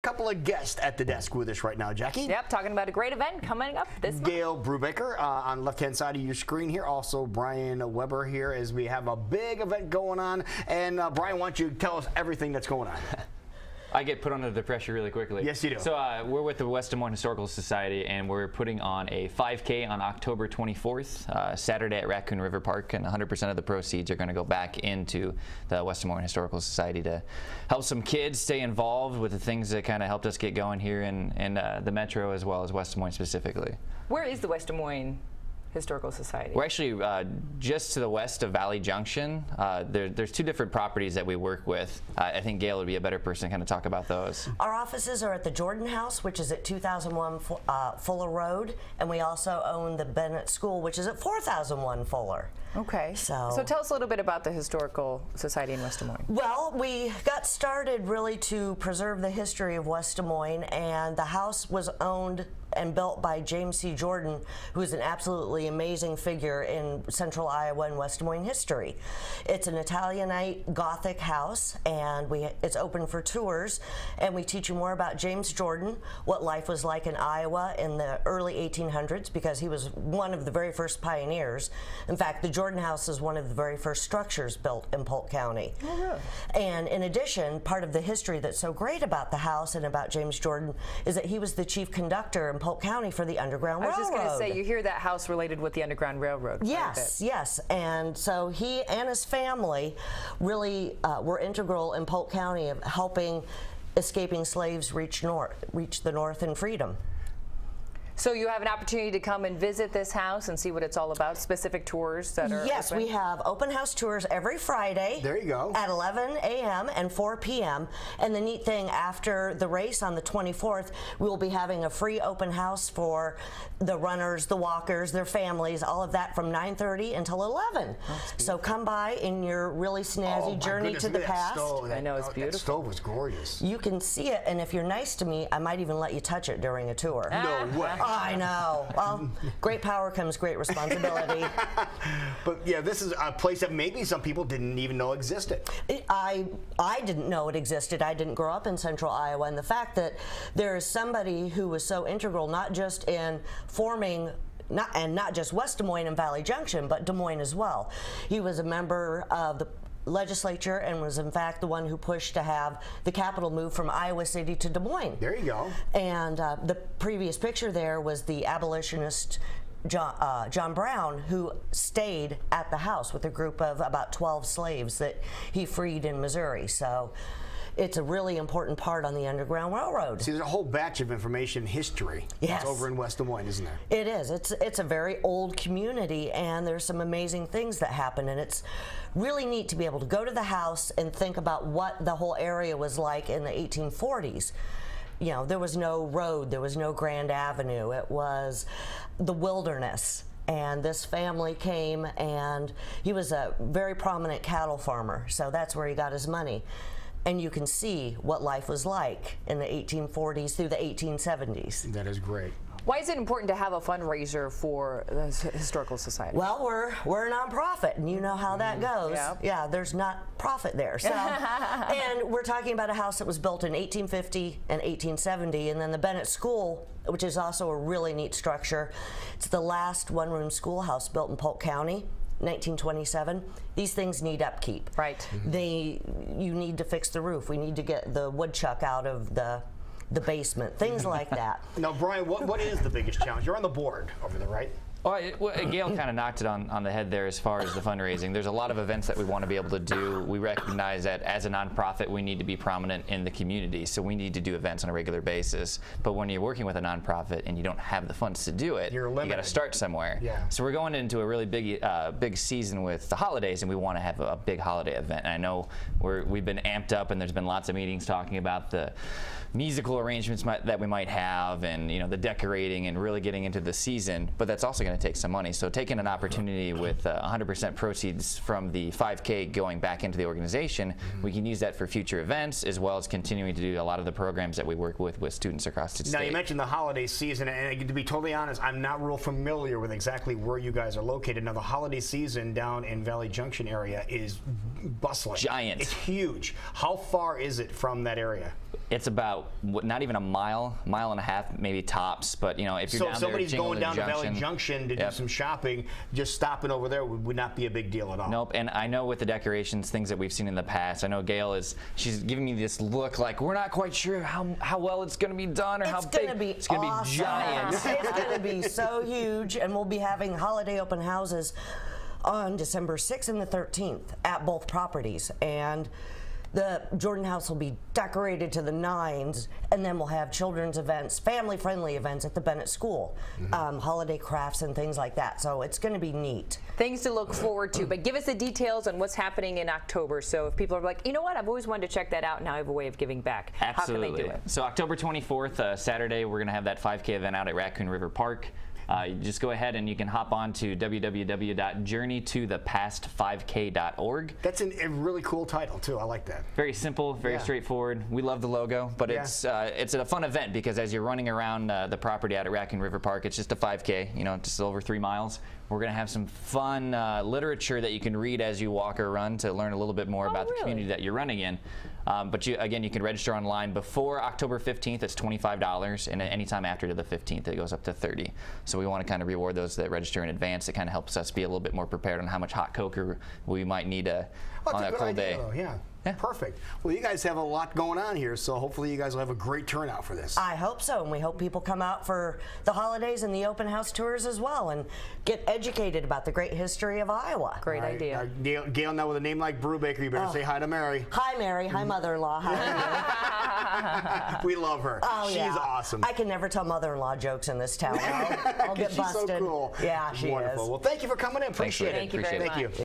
Couple of guests at the desk with us right now, Jackie. Yep, talking about a great event coming up this month. Gail Brubaker on the left-hand side of your screen here. Also, Brian Weber here as we have a big event going on. And Brian, why don't you tell us everything that's going on? I get put under the pressure really quickly. Yes, you do. So we're with the West Des Moines Historical Society, and we're putting on a 5K on October 24th, Saturday at Raccoon River Park, and 100% of the proceeds are going to go back into the West Des Moines Historical Society to help some kids stay involved with the things that kind of helped us get going here in the Metro as well as West Des Moines specifically. Where is the West Des Moines Historical Society? We're actually just to the west of Valley Junction. There's two different properties that we work with. I think Gail would be a better person to kind of talk about those. Our offices are at the Jordan House, which is at 2001 Fuller Road, and we also own the Bennett School, which is at 4001 Fuller. Okay. So tell us a little bit about the Historical Society in West Des Moines. Well, we got started really to preserve the history of West Des Moines, and the house was owned and built by James C. Jordan, who is an absolutely amazing figure in Central Iowa and West Des Moines history. It's an Italianate Gothic house, and it's open for tours, and we teach you more about James Jordan, what life was like in Iowa in the early 1800s, because he was one of the very first pioneers. In fact, the Jordan House is one of the very first structures built in Polk County. Oh, really? And in addition, part of the history that's so great about the house and about James Jordan is that he was the chief conductor in Polk County for the Underground Railroad. I was just going to say, you hear that house related with the Underground Railroad. Yes, yes. And so he and his family really were integral in Polk County of helping escaping slaves reach the North in freedom. So you have an opportunity to come and visit this house and see what it's all about, specific tours that are Yes, open? we have open house tours every Friday. There you go. At 11 a.m. and 4 p.m. And the neat thing, after the race on the 24th, we will be having a free open house for the runners, the walkers, their families, all of that from 9:30 until 11. So come by in your really snazzy journey to the past. I know, it's beautiful. That stove was gorgeous. You can see it, and if you're nice to me, I might even let you touch it during a tour. No way. I know. Well, great power comes great responsibility. But yeah, this is a place that maybe some people didn't even know existed. I didn't know it existed. I didn't grow up in Central Iowa, and the fact that there is somebody who was so integral, not just in forming not just West Des Moines and Valley Junction, but Des Moines as well. He was a member of the legislature and was in fact the one who pushed to have the capital move from Iowa City to Des Moines. There you go. And the previous picture there was the abolitionist John Brown, who stayed at the house with a group of about 12 slaves that he freed in Missouri. So it's a really important part on the Underground Railroad. See, there's a whole batch of information history Yes. that's over in West Des Moines, isn't there? It is. It's a very old community, and there's some amazing things that happen, and it's really neat to be able to go to the house and think about what the whole area was like in the 1840s. You know, there was no road, there was no Grand Avenue. It was the wilderness. And this family came, and he was a very prominent cattle farmer, so that's where he got his money. And you can see what life was like in the 1840s through the 1870s. That is great. Why is it important to have a fundraiser for the Historical Society? Well, we're a nonprofit, and you know how that goes. Yep. Yeah, there's not profit there. So, and we're talking about a house that was built in 1850 and 1870, and then the Bennett School, which is also a really neat structure. It's the last one-room schoolhouse built in Polk County. 1927. These things need upkeep. Right. You need to fix the roof. We need to get the woodchuck out of the basement. Things like that. Now, Brian, what is the biggest challenge? You're on the board over there, right? Well, Gail kind of knocked it on the head there as far as the fundraising. There's a lot of events that we want to be able to do. We recognize that as a nonprofit, we need to be prominent in the community, so we need to do events on a regular basis. But when you're working with a nonprofit and you don't have the funds to do it, you got to start somewhere. Yeah. So we're going into a really big season with the holidays, and we want to have a big holiday event. And I know we've been amped up, and there's been lots of meetings talking about the musical arrangements that we might have, and the decorating and really getting into the season. But that's also going to take some money. So taking an opportunity with 100% proceeds from the 5K going back into the organization, we can use that for future events, as well as continuing to do a lot of the programs that we work with students across the state. Now, you mentioned the holiday season, and to be totally honest, I'm not real familiar with exactly where you guys are located. Now, the holiday season down in Valley Junction area is bustling. Giant. It's huge. How far is it from that area? It's about not even a mile and a half, maybe tops. But if you're So down if somebody's there, going down to Valley Junction to do Yep. some shopping, just stopping over there would not be a big deal at all. Nope, and I know with the decorations, things that we've seen in the past, I know Gail she's giving me this look like we're not quite sure how well it's going to be done or how big. It's going to be It's going to be giant. It's going to be so huge, and we'll be having holiday open houses on December 6th and the 13th at both properties. And the Jordan House will be decorated to the nines, and then we'll have children's events, family-friendly events at the Bennett School, holiday crafts and things like that. So it's going to be neat. Things to look forward to, but give us the details on what's happening in October. So if people are like, you know what, I've always wanted to check that out, now I have a way of giving back. Absolutely. How can they do it? So October 24th, Saturday, we're going to have that 5K event out at Raccoon River Park. You just go ahead and you can hop on to www.journeytothepast5k.org. That's a really cool title too. I like that. Very simple, very straightforward. We love the logo, but it's a fun event because as you're running around the property out at Raccoon River Park, it's just a 5K, just over 3 miles. We're going to have some fun literature that you can read as you walk or run to learn a little bit more about the community that you're running in. But you can register online before October 15th. It's $25, and anytime after the 15th, it goes up to $30. So we want to kind of reward those that register in advance. It kind of helps us be a little bit more prepared on how much hot cocoa we might need on a cold day. Though, yeah. Perfect. Well, you guys have a lot going on here, so hopefully you guys will have a great turnout for this. I hope so, and we hope people come out for the holidays and the open house tours as well and get educated about the great history of Iowa. Great idea. Gail, now with a name like Brubaker, you better say hi to Mary. Hi, Mary. Hi, mother-in-law. Hi, We love her. Oh, She's awesome. I can never tell mother-in-law jokes in this town. I'll get busted. She's so cool. Yeah, she Wonderful. is. Well, thank you for coming in. Appreciate it. Thank you very much. Thank you.